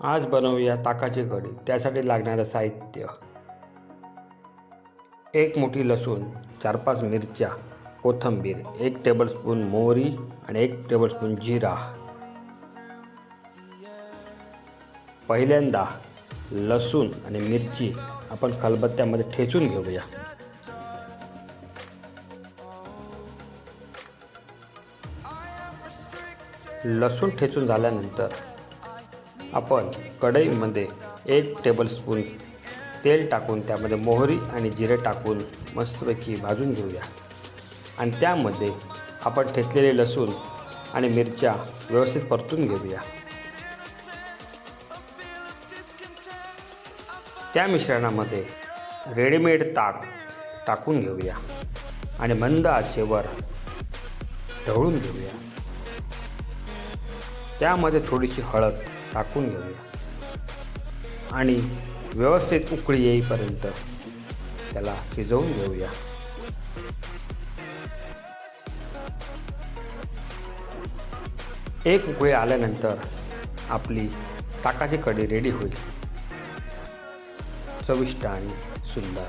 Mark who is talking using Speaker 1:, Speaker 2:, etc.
Speaker 1: आज बनवूया ताकाची कढी. त्यासाठी लागणारं साहित्य: 1 मोठी लसूण, 4-5 मिरच्या, कोथिंबीर, 1 टेबलस्पून मोहरी आणि 1 टेबलस्पून जिरा. पहिल्यांदा लसूण आणि मिरची आपण खलबत्त्यामध्ये ठेचून घेऊया. लसूण ठेचून झाल्यानंतर आपण कढईमध्ये 1 टेबलस्पून तेल टाकून त्यामध्ये मोहरी आणि जिरे टाकून मस्तपैकी भाजून घेऊया. आणि त्यामध्ये आपण ठेचलेले लसूण आणि मिरच्या व्यवस्थित परतून घेऊया. त्या मिश्रणामध्ये रेडीमेड ताक टाकून घेऊया आणि मंद आचेवर ढवळून घेऊया. त्यामध्ये थोडीशी हळद टाकून घेऊया आणि व्यवस्थित उकळी येईपर्यंत त्याला शिजवून घेऊया. एक उकळी आल्यानंतर आपली ताकाची कढी रेडी होईल. चविष्ट आणि सुंदर.